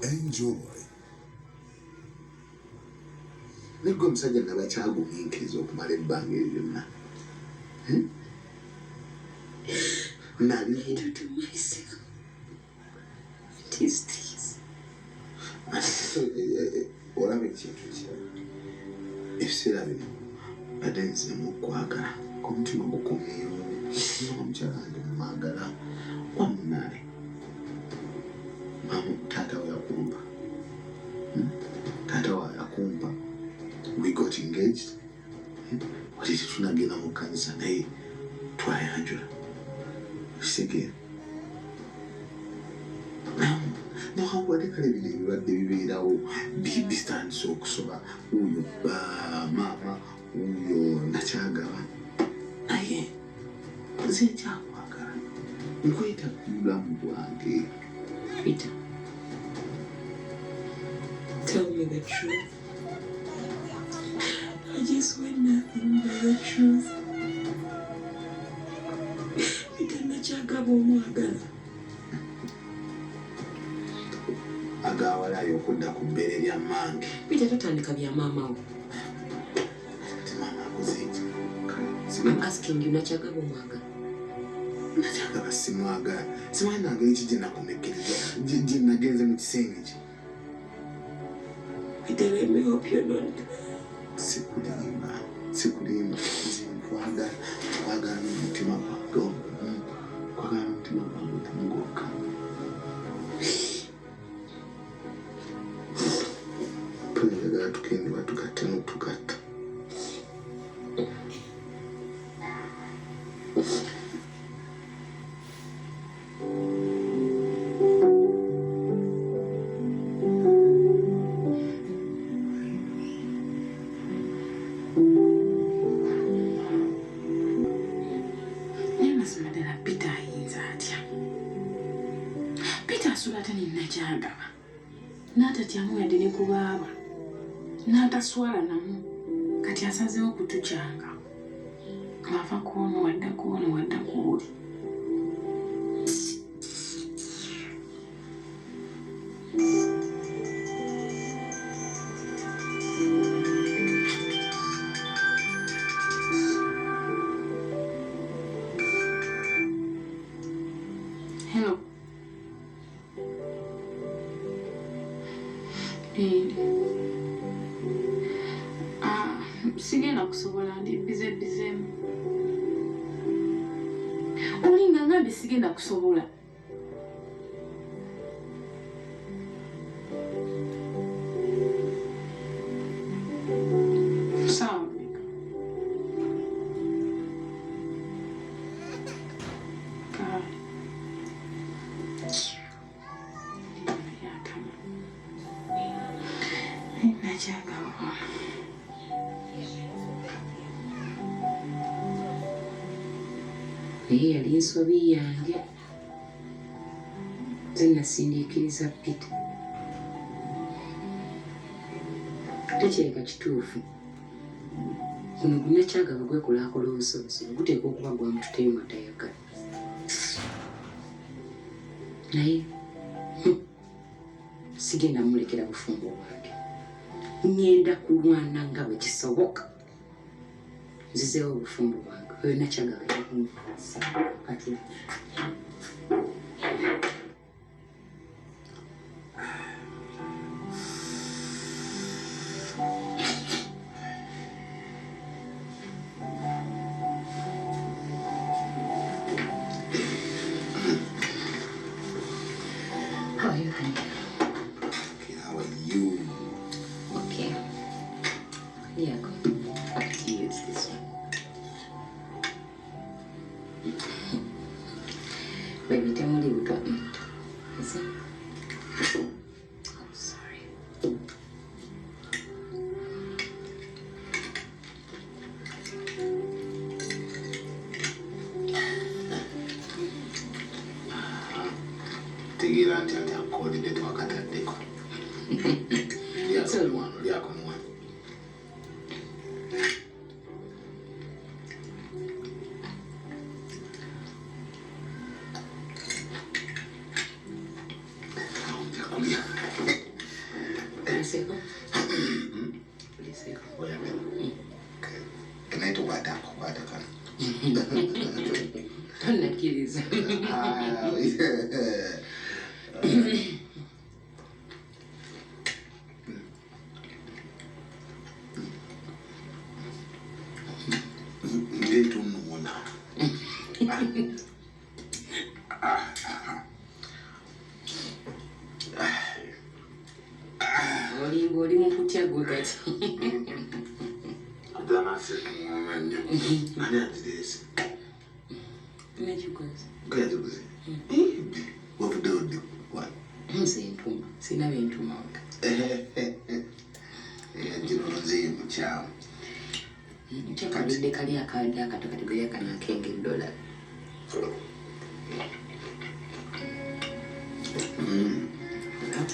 Enjoy. Niggo omusajja nabakyagumiikiriza okumala ebbanga eryo lyonna. Olaba ekintu kirala ebiseera bino badde nziremu okwagala omutima gukomyeyo omukyala wange mumwagala wamunaale taata we yakumpa we got engaged wali tetunagenda mu kkanisa naye twayanjula kitegeera nawankubadde kale bino ebibadde bibeerawo bitandise okusoba oyo maama oyo nakyagaba naye nze nkyakwagala nkweta ku bulamu bwange. Peter, tell me the truth. I just want nothing but the truth. Peter, nakyagaba omwagala. Agawalayo okudda ku bbeere lya mmange. Peter, totandika bya maama wo. Maama akuziiki. I'm asking you, nakyagaba omwagala. Nakyagaba simwagala. Simanyi nangeri ki gye nakomekereza gye nagenze mu kisenge kye. Peter, let me hope you're not. Sikulimba. Nze nkwagala n'omutima gwange. Nkwagala n'omutima gwange otemugokka. Twagala tugende batugatte n'otugatta. N'atatyamu yadde ne kubaaba n'ataswala namu kati asazeewo okutukyanga ava kuono wadda kuono wadda kuoli. Hello. Sigenda kusobola ndi bizemu. Olinga ngambe sigenda kusobola. Sawa. Naye yali ensobi yange. Nze nasindiikiriza Peter. Tekireka kituufu. Guno gunakyagaba gwekolaakola obusobozi guteekwa okuba gwa mututeyo nga tayagala. Naye sigenda mulekera bufumbo bwange. Ngenda kulwana nga bwe kisoboka. Nzizeewo obufumbo bwange. Oyo nakyagaba yakumukasa kati. How are you, honey? Okay, how are you? Okay. Yeah, go. Use this one. Baby, don't leave it up. Is it? Oh, sorry. Tegeera nti ali akoolidde twakataddeko. Lyako muwano. kulya. Uliseko? Uliseko. Oyagala. Kanaito kwata kana. Tonakiriza. Ngeto nuna. Oli mu kutya gwe kati. Dana se kumanya. Ani adidesi. Nekikoze. Kaya tukuze. Wavude odi. What? Ntuma. Sina bintuma waka. Jino nze mchamu. Chakadde kali akadde akatakategera kana kenge $.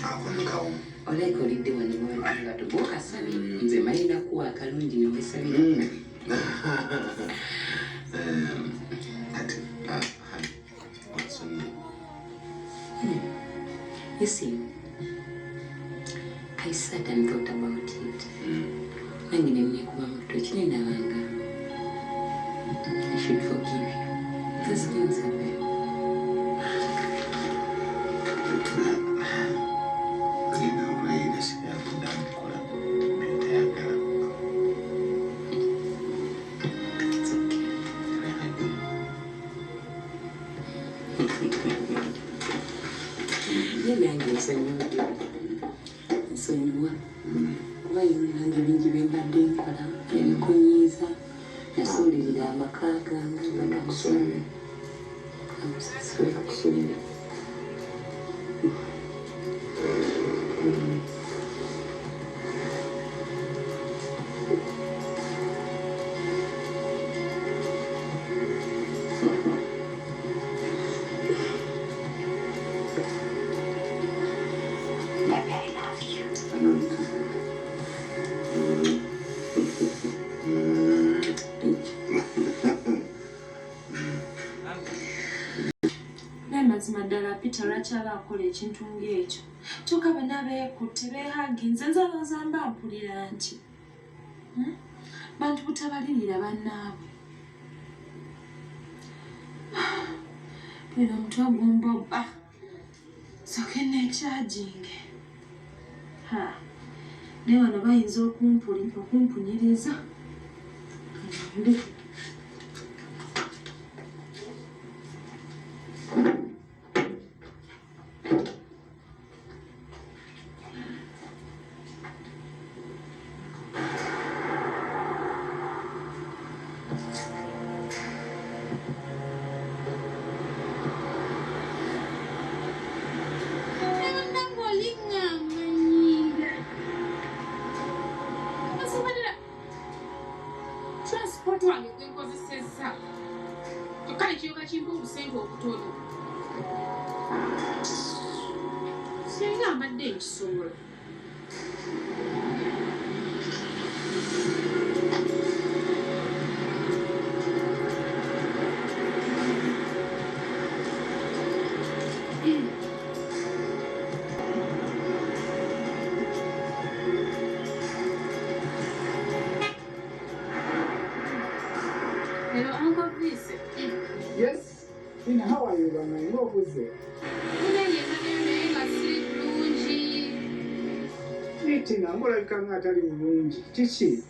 Akonekawo. Olaiko olidde wano nga tugokasabye nze malina kuwa akalungi newesabira. What's on you? You see, I sat and thought about it. Nangine nekuba muto kinendabanga. I should forgive you. Those things happen. It's okay. Nange nsonyiwa kuba nange bingi byembadde nkola ebikunyiiza nasuulirira amaka gange bagakusolera kusolera mazima ddala Peter lwakyala akola ekintu ng'ekyo kyokka bonna beekutte beehaginze nze mba mpulira nti bantu butabalirira bannaabwe bwera omutwe gumbobba soke neekyaginge naye wano bayinza okumpunyiriza Hello, Uncle Chris. Yes. In how are you, Rama? What was it? Tina, I'm going to come out of the room. Chichi.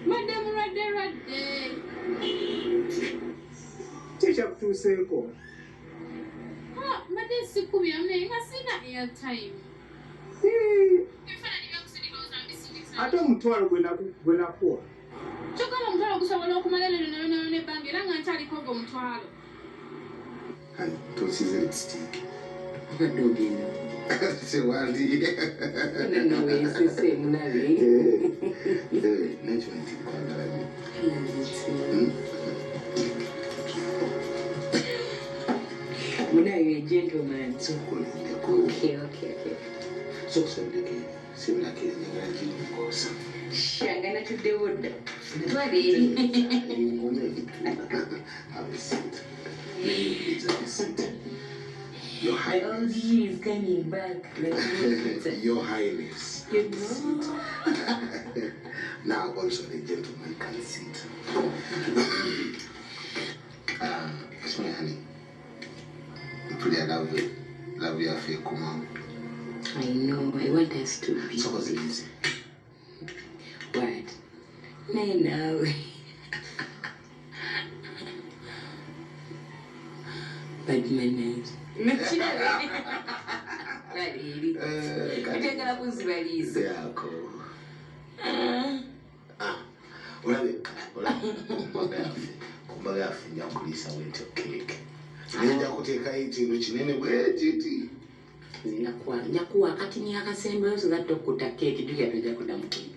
Madam, right. Teach up to Seiko. Madam, Sikubi, I'm saying airtime. I don't tell when I pour. Chokala mtwalo kusobola okumala ne bange era nga ntaliko go mtwalo. Hani tosize lipstick. obadde ogenda Sewandi. nawe sese munabe Nekyo nti kwagala nnyo. munabe gentleman. Okay. So Sokusondeke simulakira njagala gimukosa. shangana tuddewo dda twale Have a seat. Please have a seat. Your My Highness. old he is coming back. Your Highness. You know? Now also the gentleman can sit. It's my honey. Pretty love you affair, come on. I know, I want us to be. So what's it easy? What? No. Bad manners. Bariri. Kutegala kuzibaliza. Yako. Kumbaga yafe njakulisa wente cake. Nja kuteeka ekintu kinene bwekiti. Nyakuwa kati nyakasembe yose gatokkuta keeki tujja tujja kuddamu keeki.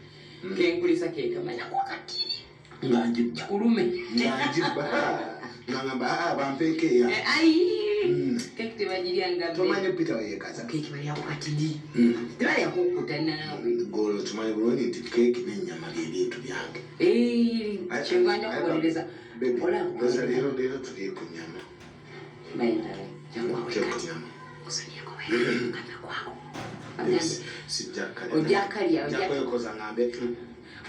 Kenkulisa keeki amanya kwa kati. Nganjibba. Kulume. Nganjibba. Ngamba bampeeke ya. Keeki tebagiryanga. Tomanye Peter wayekaza. Keeki balyako katidi. Tebalyako okkuta naawe. Golo tumanyi bulungi nti keeki n'ennyama by'ebintu byange. Kyenganja kubonereza. Oza leero tuli ku nnyama. Bayindala. Tuli ku nnyama. Kusanyako bayindala kwako. Sijjakkalya. Ojjakkalya. Njakwekoza ngambe.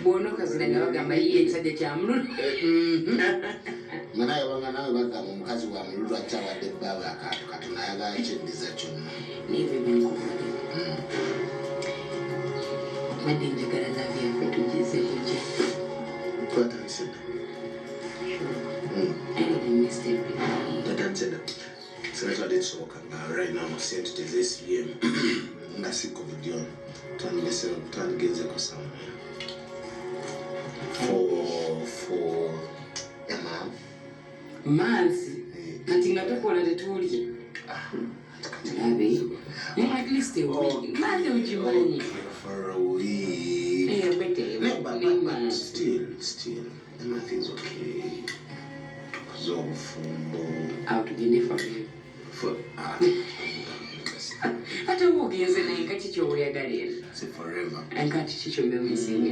Bw'onokazira nga bagamba yiye ekisajja kya mululu. Nga naye bagamba omukazi wa mululu akyabadde bbaawe akantu katonda ayagala kyeddiza kyonna. N'ebyo byenkubuulira. Badde njagala laavu yaffe tugizeeko gye. Twatandise dda. I really missed everything. Twatandise dda. Singa twadde tusoboka nga right now sente tezeesibyemu nga si covid ono twandigezeko somewhere. For a month. Months. Kati nga tukola tetulye. Abe. At least a week. Month ukimanyi. For a week. But still, the month is okay. Awo tugende forever. Ate oba ogenze naye nga kiki oweyagalira? Enkati kiki obewisinga?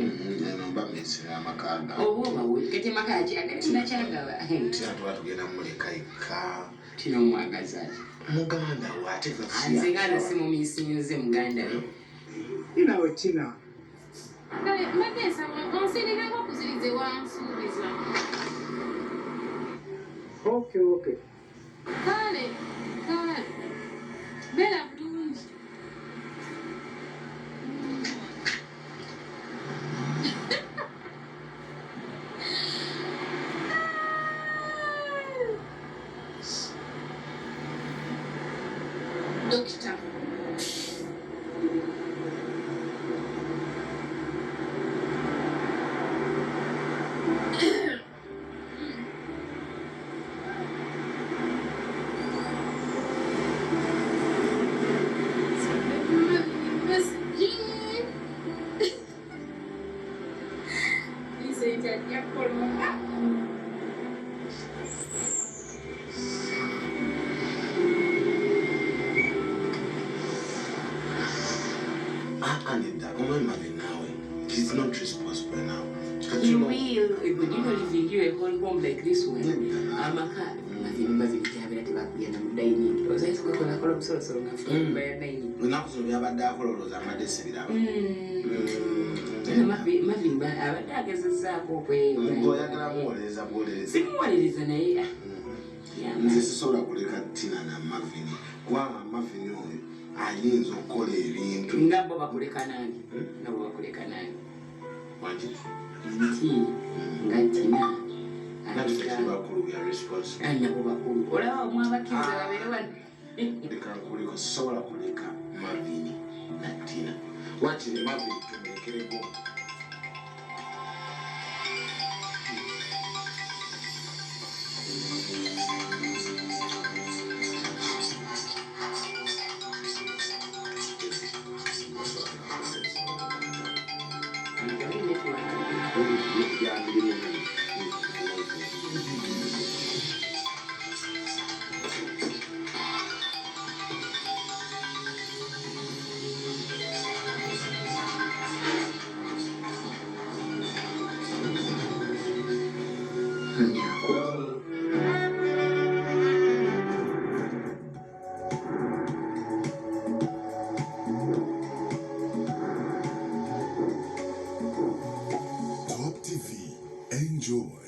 Mba meesinga amaka ga. Oba obawe kati amaka kyagalina kyagaba. Tina tuba tugenda muleka eka. Kino omwagaza ki? Muganda we ate nze nga simumiisinze muganda we. Inawe Tina. Kale mbadde nsaba onsiriranga okuzirize wansuubiza. Okay. Kale. Beera bulungi. Dokita. He's not responsible now. He will. If you know living you a whole home like this one, amaka bazibityabira tebakugenda mu dining. Ozayiza kukola obusolosolo nga fuba ya dining. Lunaku zino byabadde akololooza amadde sibiraba. Mavin abadde agezezzaako okweyola. Oyagala muwolereza bwolereza. Simuwolereza naye. Nze sisobola kuleka Tina na Mavin. Kubanga Mavin oyo ayinza okukola ebintu. Nga bo bakuleka nange. Wangi? Nti nga Tina. Bakulu ya responsible. Nabo bakulu. Olaba omwabakkiriza babeere wano. Leka nkuliko sisobola kuleka Mavin na Tina. Wakiri Mavin tumulekereko. Enjoy